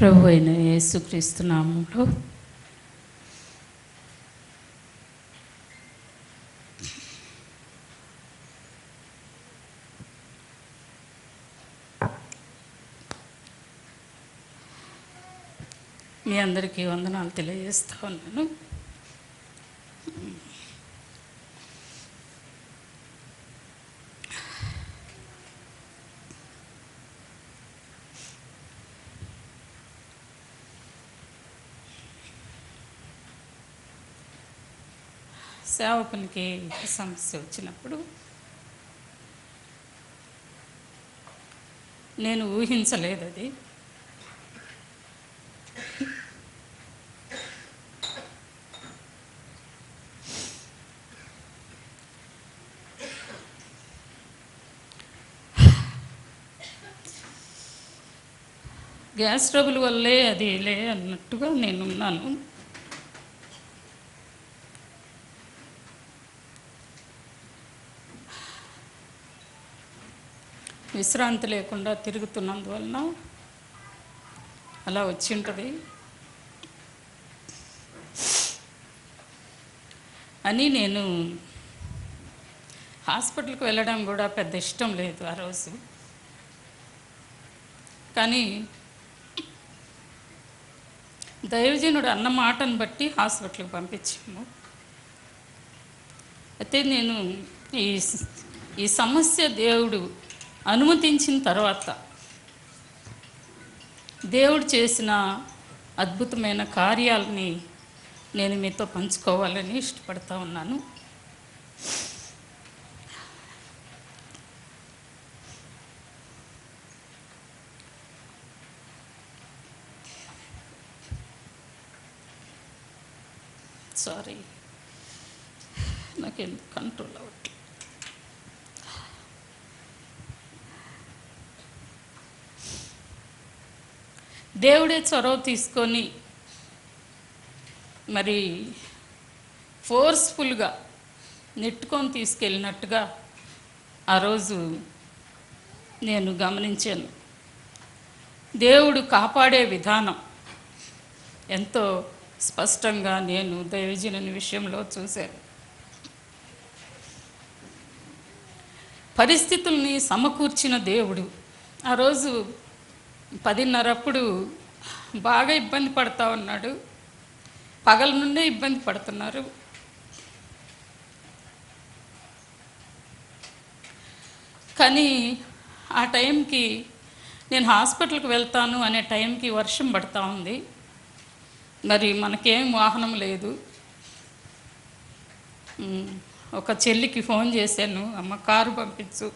ప్రభు అయిన యేసుక్రీస్తు నామములో మీ అందరికీ వందనాలు తెలియజేస్తా ఉన్నాను. సేవకునికి సమస్య వచ్చినప్పుడు నేను ఊహించలేదు అది. గ్యాస్ ట్రబుల్ వల్లే అది లే అన్నట్టుగా నేనున్నాను. విశ్రాంతి లేకుండా తిరుగుతున్నందువలన అలా వచ్చి ఉంటుంది అని నేను హాస్పిటల్కి వెళ్ళడం కూడా పెద్ద ఇష్టం లేదు ఆ రోజు. కానీ దైవజనుడు అన్న మాటను బట్టి హాస్పిటల్కి పంపించాము. అయితే నేను ఈ సమస్య దేవుడు అనుమతించిన తర్వాత దేవుడు చేసిన అద్భుతమైన కార్యాలని నేను మీతో పంచుకోవాలని ఇష్టపడతా ఉన్నాను. సారీ, నాకు కంట్రోల్ అవ్వట్లేదు. దేవుడే చొరవ తీసుకొని మరి ఫోర్స్ఫుల్గా నెట్టుకొని తీసుకెళ్ళినట్టుగా ఆ రోజు నేను గమనించాను. దేవుడు కాపాడే విధానం ఎంతో స్పష్టంగా నేను దైవజనుని విషయంలో చూశాను. పరిస్థితుల్ని సమకూర్చిన దేవుడు ఆ రోజు 10:30 బాగా ఇబ్బంది పడతా ఉన్నాడు. పగల నుండే ఇబ్బంది పడుతున్నారు. కానీ ఆ టైంకి నేను హాస్పిటల్కి వెళ్తాను అనే టైంకి వర్షం పడుతూ ఉంది. మరి మనకేం వాహనం లేదు. ఒక చెల్లికి ఫోన్ చేశాను, అమ్మ కారు పంపించు.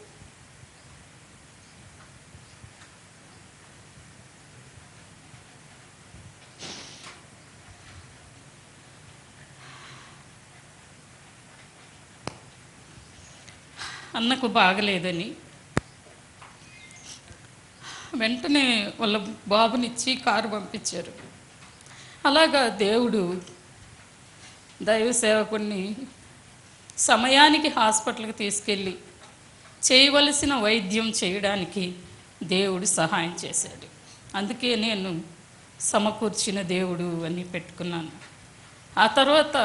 అన్నకు బాగలేదని వెంటనే వాళ్ళ బాబునిచ్చి కారు పంపించారు. అలాగా దేవుడు దైవ సేవకుడిని సమయానికి హాస్పిటల్కి తీసుకెళ్ళి చేయవలసిన వైద్యం చేయడానికి దేవుడు సహాయం చేశాడు. అందుకే నేను సమకూర్చిన దేవుడు అని పెట్టుకున్నాను. ఆ తర్వాత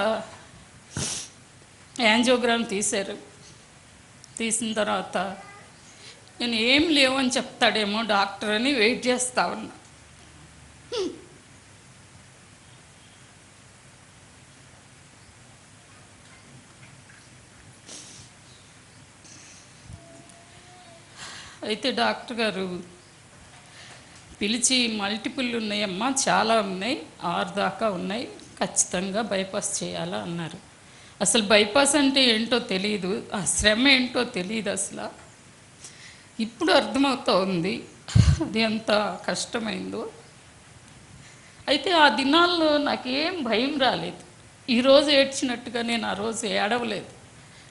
యాంజియోగ్రామ్ తీశారు. తీసిన తర్వాత నేను ఏం లేవని చెప్తాడేమో డాక్టర్ అని వెయిట్ చేస్తా ఉన్నా. అయితే డాక్టర్ గారు పిలిచి మల్టిపుల్ ఉన్నాయమ్మా, చాలా ఉన్నాయి, 6 దాకా ఉన్నాయి, ఖచ్చితంగా బైపాస్ చేయాలా అన్నారు. అసలు బైపాస్ అంటే ఏంటో తెలియదు, ఆ శ్రమ ఏంటో తెలియదు అసలు. ఇప్పుడు అర్థమవుతూ ఉంది అది ఎంత కష్టమైందో. అయితే ఆ దినాల్లో నాకేం భయం రాలేదు. ఈరోజు ఏడ్చినట్టుగా నేను ఆ రోజు ఏడవలేదు.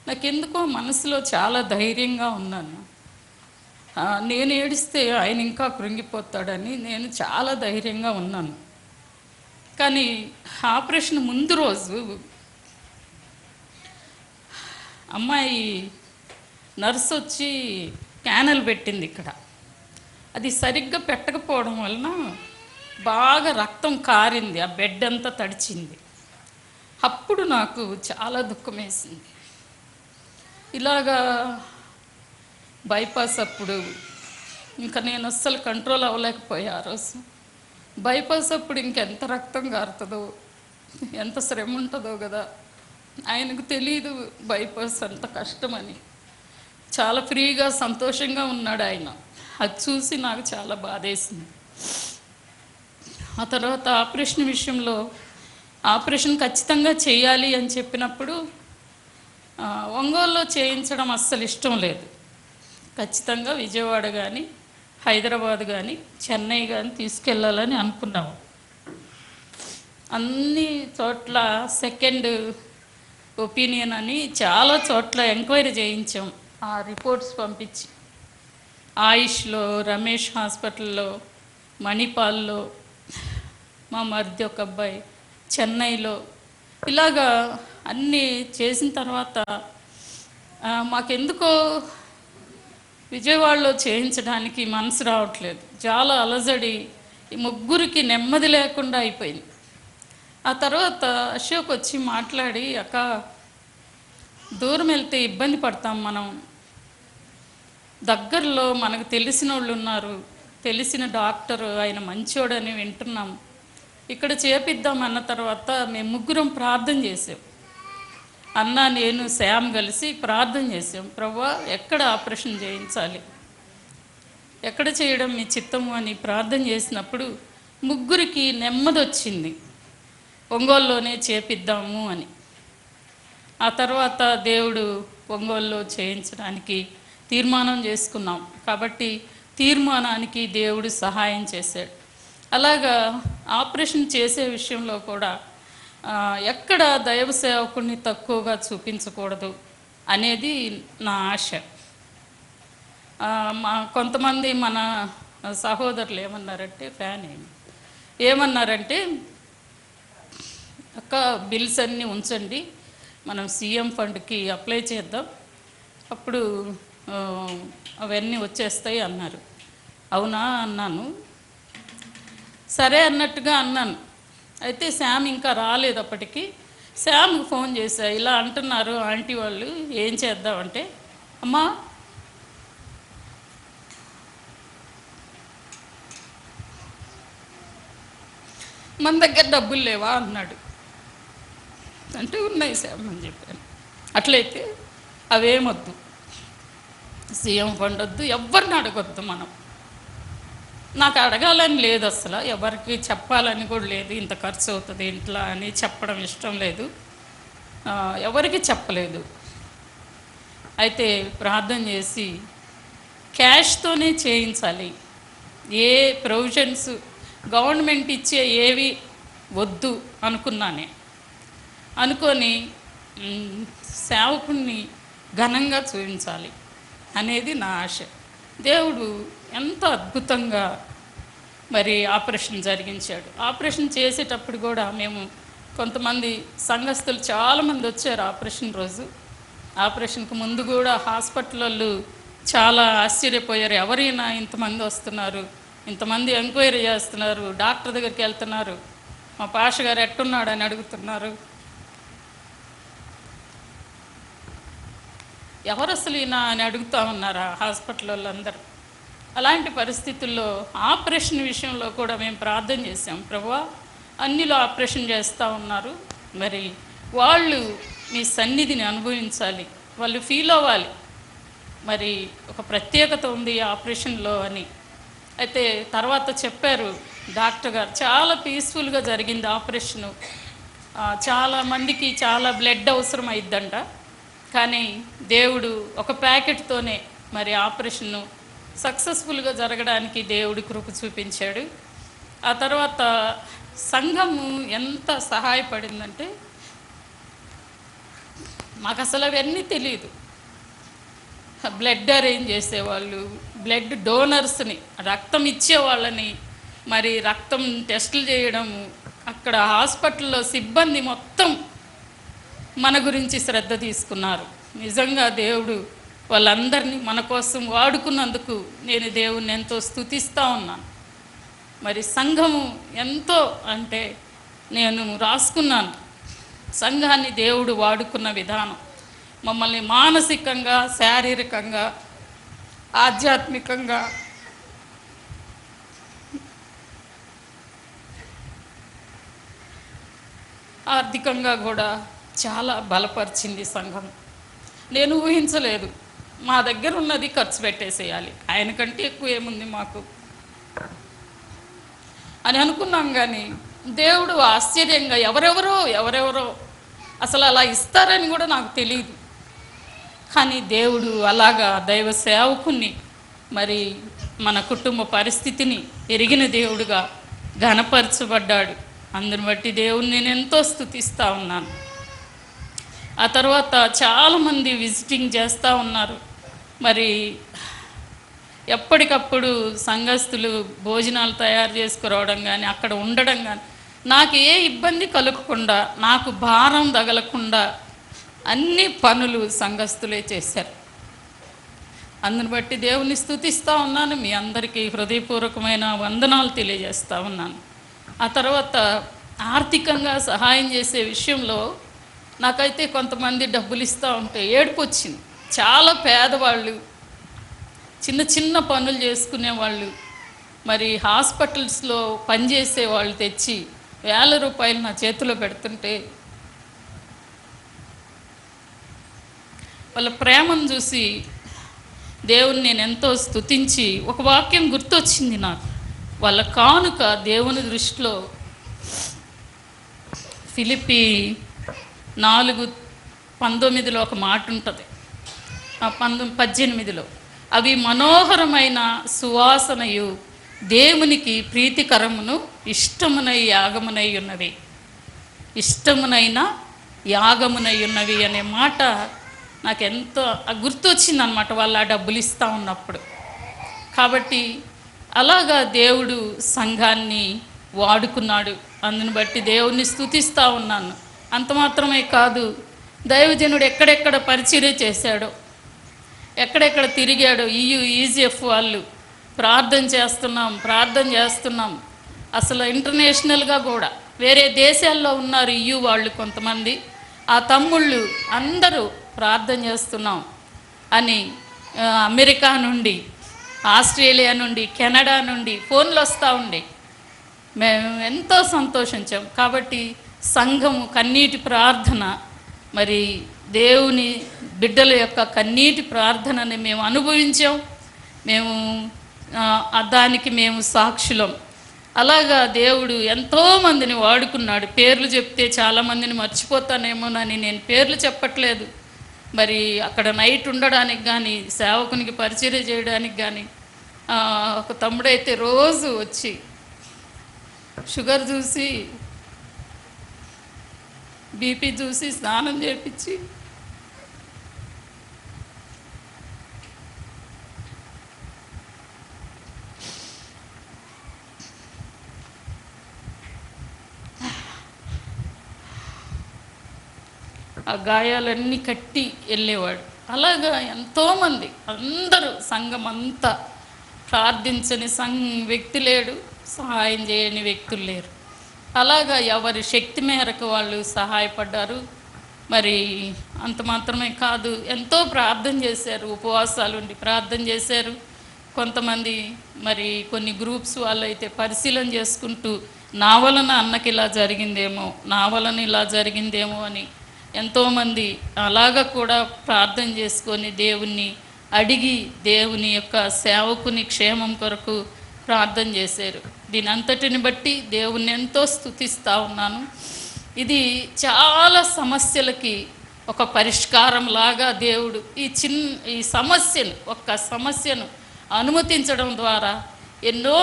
నాకెందుకో మనసులో చాలా ధైర్యంగా ఉన్నాను. నేను ఏడిస్తే ఆయన ఇంకా కృంగిపోతాడని నేను చాలా ధైర్యంగా ఉన్నాను. కానీ ఆపరేషన్ ముందు రోజు అమ్మాయి నర్సు వచ్చి క్యానల్ పెట్టింది ఇక్కడ. అది సరిగ్గా పెట్టకపోవడం వలన బాగా రక్తం కారింది, ఆ బెడ్ అంతా తడిచింది. అప్పుడు నాకు చాలా దుఃఖం వేసింది. ఇలాగా బైపాస్ అప్పుడు ఇంకా నేను అస్సలు కంట్రోల్ అవ్వలేకపోయా. ఆ రోజు బైపాస్ అప్పుడు ఇంకెంత రక్తం కారుతుందో, ఎంత శ్రమ ఉంటుందో కదా. ఆయనకు తెలియదు బైపాస్ అంత కష్టమని. చాలా ఫ్రీగా సంతోషంగా ఉన్నాడు ఆయన. అది చూసి నాకు చాలా బాధేసింది. ఆ తర్వాత ఆపరేషన్ విషయంలో ఆపరేషన్ ఖచ్చితంగా చేయాలి అని చెప్పినప్పుడు ఒంగోలులో చేయించడం అస్సలు ఇష్టం లేదు. ఖచ్చితంగా విజయవాడ కానీ, హైదరాబాద్ కానీ, చెన్నై కానీ తీసుకెళ్ళాలని అనుకున్నాము. అన్ని చోట్ల సెకండ్ ఒపీనియన్ అని చాలా చోట్ల ఎంక్వైరీ చేయించాం. ఆ రిపోర్ట్స్ పంపించి ఆయుష్లో, రమేష్ హాస్పిటల్లో, మణిపాల్లో, మా మరిది ఒక అబ్బాయి చెన్నైలో, ఇలాగా అన్నీ చేసిన తర్వాత మాకెందుకో విజయవాడలో చేయించడానికి మనసు రావట్లేదు. చాలా అలజడి, ఈ ముగ్గురికి నెమ్మది లేకుండా అయిపోయింది. ఆ తర్వాత అశోక్ వచ్చి మాట్లాడి, అక్క దూరం వెళ్తే ఇబ్బంది పడతాం, మనం దగ్గరలో మనకు తెలిసిన వాళ్ళు ఉన్నారు, తెలిసిన డాక్టర్, ఆయన మంచోడని వింటున్నాం, ఇక్కడ చేపిద్దాం అన్న తర్వాత మేము ముగ్గురం ప్రార్థన చేసాం. అన్న, నేను, శ్యామ్ కలిసి ప్రార్థన చేసాం. ప్రభువా, ఎక్కడ ఆపరేషన్ చేయించాలి, ఎక్కడ చేయడం మీ చిత్తము అని ప్రార్థన చేసినప్పుడు ముగ్గురికి నెమ్మది వచ్చింది, ఒంగోలులోనే చేపిద్దాము అని. ఆ తర్వాత దేవుడు ఒంగోలులో చేయించడానికి తీర్మానం చేసుకున్నాం. కాబట్టి తీర్మానానికి దేవుడు సహాయం చేశాడు. అలాగా ఆపరేషన్ చేసే విషయంలో కూడా ఎక్కడ దైవ సేవకుడిని తక్కువగా చూపించకూడదు అనేది నా ఆశ. కొంతమంది మన సహోదరులు ఏమన్నారంటే, ఫ్యాన్ ఏమన్నారంటే, అక్క బిల్స్ అన్నీ ఉంచండి, మనం సీఎం ఫండ్కి అప్లై చేద్దాం, అప్పుడు అవన్నీ వచ్చేస్తాయి అన్నారు. అవునా అన్నాను. సరే అన్నట్టుగా అన్నాను. అయితే శ్యామ్ ఇంకా రాలేదు. అప్పటికి శ్యామ్కి ఫోన్ చేశా, ఇలా అంటున్నారు ఆంటీ వాళ్ళు, ఏం చేద్దామంటే, అమ్మా మన దగ్గర డబ్బులు లేవా అన్నాడు. అంటే ఉన్నాయి శ్యామ్ అని చెప్పాను. అట్లయితే అవేమొద్దు, సీఎం ఫండ్ వద్దు, ఎవరిని అడగొద్దు. మనం, నాకు అడగాలని లేదు, అసలు ఎవరికి చెప్పాలని కూడా లేదు, ఇంత ఖర్చు అవుతుంది ఇంట్లో అని చెప్పడం ఇష్టం లేదు, ఎవరికి చెప్పలేదు. అయితే ప్రార్థన చేసి క్యాష్తోనే చేయించాలి, ఏ ప్రొవిజన్స్ గవర్నమెంట్ ఇచ్చే ఏవి వద్దు అనుకున్నానే. అనుకొని సేవకుణ్ణి ఘనంగా చూపించాలి అనేది నా ఆశ. దేవుడు ఎంత అద్భుతంగా మరి ఆపరేషన్ జరిగించాడు. ఆపరేషన్ చేసేటప్పుడు కూడా మేము కొంతమంది సంఘస్థులు చాలామంది వచ్చారు ఆపరేషన్ రోజు. ఆపరేషన్కి ముందు కూడా హాస్పిటల్ వాళ్ళు చాలా ఆశ్చర్యపోయారు, ఎవరైనా ఇంతమంది వస్తున్నారు, ఇంతమంది ఎంక్వైరీ చేస్తున్నారు, డాక్టర్ దగ్గరికి వెళ్తున్నారు, మా పాష గారు ఎట్టున్నాడు అని అడుగుతున్నారు, ఎవరు అసలు ఈయన అని అడుగుతూ ఉన్నారు హాస్పిటల్ వాళ్ళందరూ. అలాంటి పరిస్థితుల్లో ఆపరేషన్ విషయంలో కూడా మేము ప్రార్థన చేసాం. ప్రభువా, అన్నిలో ఆపరేషన్ చేస్తూ ఉన్నారు, మరి వాళ్ళు మీ సన్నిధిని అనుభవించాలి, వాళ్ళు ఫీల్ అవ్వాలి, మరి ఒక ప్రత్యేకత ఉంది ఆపరేషన్లో అని. అయితే తర్వాత చెప్పారు డాక్టర్ గారు, చాలా పీస్ఫుల్గా జరిగింది ఆపరేషను, చాలామందికి చాలా బ్లడ్ అవసరం అయిద్దంట, కానీ దేవుడు ఒక ప్యాకెట్తోనే మరి ఆపరేషన్ను సక్సెస్ఫుల్గా జరగడానికి దేవుడి కృప చూపించాడు. ఆ తర్వాత సంఘము ఎంత సహాయపడిందంటే, మాకు అసలు అవన్నీ తెలియదు. బ్లడ్ అరేంజ్ చేసేవాళ్ళు, బ్లడ్ డోనర్స్ని, రక్తం ఇచ్చేవాళ్ళని, మరి రక్తం టెస్టులు చేయడము, అక్కడ హాస్పిటల్లో సిబ్బంది మొత్తం మన గురించి శ్రద్ధ తీసుకున్నారు. నిజంగా దేవుడు వాళ్ళందరినీ మన కోసం వాడుకున్నందుకు నేను దేవుణ్ణి ఎంతో స్తుతిస్తూ ఉన్నాను. మరి సంఘము ఎంతో అంటే నేను రాసుకున్నాను. సంఘాన్ని దేవుడు వాడుకున్న విధానం మమ్మల్ని మానసికంగా, శారీరకంగా, ఆధ్యాత్మికంగా, ఆర్థికంగా కూడా చాలా బలపరిచింది సంఘం. నేను ఊహించలేదు, మా దగ్గర ఉన్నది ఖర్చు పెట్టేసేయాలి, ఆయన కంటే ఎక్కువ ఏముంది మాకు అని అనుకున్నాం. కానీ దేవుడు ఆశ్చర్యంగా ఎవరెవరో అసలు అలా ఇస్తారని కూడా నాకు తెలియదు. కానీ దేవుడు అలాగా దైవ సేవకుని, మరి మన కుటుంబ పరిస్థితిని ఎరిగిన దేవుడుగా ఘనపరచబడ్డాడు. అందుని బట్టి దేవుణ్ణి నేను ఎంతో స్తుతిస్తూ ఉన్నాను. ఆ తర్వాత చాలామంది విజిటింగ్ చేస్తూ ఉన్నారు. మరి ఎప్పటికప్పుడు సంఘస్థులు భోజనాలు తయారు చేసుకురావడం కానీ, అక్కడ ఉండడం కానీ, నాకు ఏ ఇబ్బంది కలగకుండా, నాకు భారం తగలకుండా అన్ని పనులు సంఘస్థులే చేశారు. అందుని బట్టి దేవుని స్తుతిస్తూ ఉన్నాను. మీ అందరికీ హృదయపూర్వకమైన వందనాలు తెలియజేస్తూ ఉన్నాను. ఆ తర్వాత ఆర్థికంగా సహాయం చేసే విషయంలో నాకైతే కొంతమంది డబ్బులు ఇస్తూ ఉంటే ఏడుపు వచ్చింది. చాలా పేదవాళ్ళు, చిన్న చిన్న పనులు చేసుకునేవాళ్ళు, మరి హాస్పిటల్స్లో పనిచేసే వాళ్ళు తెచ్చి వేల రూపాయలు నా చేతిలో పెడుతుంటే వాళ్ళ ప్రేమను చూసి దేవుని నేను ఎంతో స్తుతించి, ఒక వాక్యం గుర్తొచ్చింది నాకు. వాళ్ళ కానుక దేవుని దృష్టిలో ఫిలిప్పీ 4:19 ఒక మాట ఉంటుంది, 18 అవి మనోహరమైన సువాసనయు దేవునికి ప్రీతికరమును ఇష్టమునై యాగమునై ఉన్నవి, ఇష్టమునైన యాగమునై ఉన్నవి అనే మాట నాకు ఎంతో గుర్తొచ్చింది అన్నమాట, వాళ్ళు ఆ డబ్బులు ఇస్తూ ఉన్నప్పుడు. కాబట్టి అలాగా దేవుడు సంఘాన్ని వాడుకున్నాడు. అందుని బట్టి దేవుణ్ణి స్తుతిస్తూ ఉన్నాను. అంత మాత్రమే కాదు, దైవజనుడు ఎక్కడెక్కడ పరిచర్య చేశాడో, ఎక్కడెక్కడ తిరిగాడో, ఈజీఎఫ్ వాళ్ళు ప్రార్థన చేస్తున్నాం. అసలు ఇంటర్నేషనల్గా కూడా వేరే దేశాల్లో ఉన్నారు వాళ్ళు కొంతమంది, ఆ తమ్ముళ్ళు అందరూ ప్రార్థన చేస్తున్నాం అని అమెరికా నుండి, ఆస్ట్రేలియా నుండి, కెనడా నుండి ఫోన్లు వస్తూ ఉండే. మేము ఎంతో సంతోషించాం. కాబట్టి సంఘము కన్నీటి ప్రార్థన, మరి దేవుని బిడ్డల యొక్క కన్నీటి ప్రార్థనని మేము అనుభవించాం. మేము దానికి మేము సాక్షులం. అలాగా దేవుడు ఎంతోమందిని వాడుకున్నాడు. పేర్లు చెప్తే చాలామందిని మర్చిపోతానేమోనని నేను పేర్లు చెప్పట్లేదు. మరి అక్కడ నైట్ ఉండడానికి కానీ, సేవకునికి పరిచర్య చేయడానికి కానీ, ఒక తమ్ముడైతే రోజు వచ్చి షుగర్ చూసి, బీపీ చూసి, స్నానం చేయించి ఆ గాయాలన్నీ కట్టి వెళ్ళేవాడు. అలాగా ఎంతోమంది, అందరూ సంఘం అంతా ప్రార్థించని వ్యక్తి లేడు, సహాయం చేయని వ్యక్తులు లేరు. అలాగా ఎవరి శక్తి మేరకు వాళ్ళు సహాయపడ్డారు. మరి అంత మాత్రమే కాదు, ఎంతో ప్రార్థన చేశారు, ఉపవాసాలు ఉండి ప్రార్థన చేశారు. కొంతమంది మరి కొన్ని గ్రూప్స్ వాళ్ళు అయితే పరిశీలన చేసుకుంటూ, నా వలన అన్నకి ఇలా జరిగిందేమో, నా వలన ఇలా జరిగిందేమో అని ఎంతోమంది అలాగ కూడా ప్రార్థన చేసుకొని దేవుణ్ణి అడిగి దేవుని యొక్క సేవకుని క్షేమం కొరకు ప్రార్థన చేశారు. దీని అంతటిని బట్టి దేవుణ్ణి ఎంతో స్తుతిస్తూ ఉన్నాను. ఇది చాలా సమస్యలకి ఒక పరిష్కారం లాగా దేవుడు ఈ సమస్యను అనుమతించడం ద్వారా ఎన్నో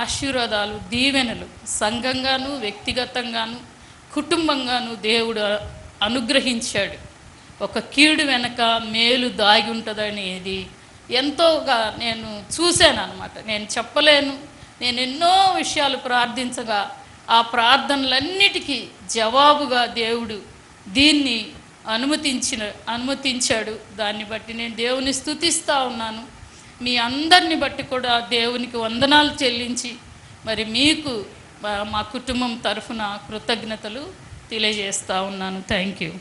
ఆశీర్వాదాలు, దీవెనలు సంఘంగాను, వ్యక్తిగతంగాను, కుటుంబంగాను దేవుడు అనుగ్రహించాడు. ఒక కీడు వెనక మేలు దాగి ఉంటుందనేది ఎంతోగా నేను చూశాను అన్నమాట. నేను చెప్పలేను. నేను ఎన్నో విషయాలు ప్రార్థించగా ఆ ప్రార్థనలన్నిటికీ జవాబుగా దేవుడు దీన్ని అనుమతించాడు. దాన్ని బట్టి నేను దేవుని స్తుతిస్తూ ఉన్నాను. మీ అందరిని బట్టి కూడా దేవునికి వందనాలు చెల్లించి, మరి మీకు మా కుటుంబం తరఫున కృతజ్ఞతలు తెలియజేస్తూ ఉన్నాను. Thank you.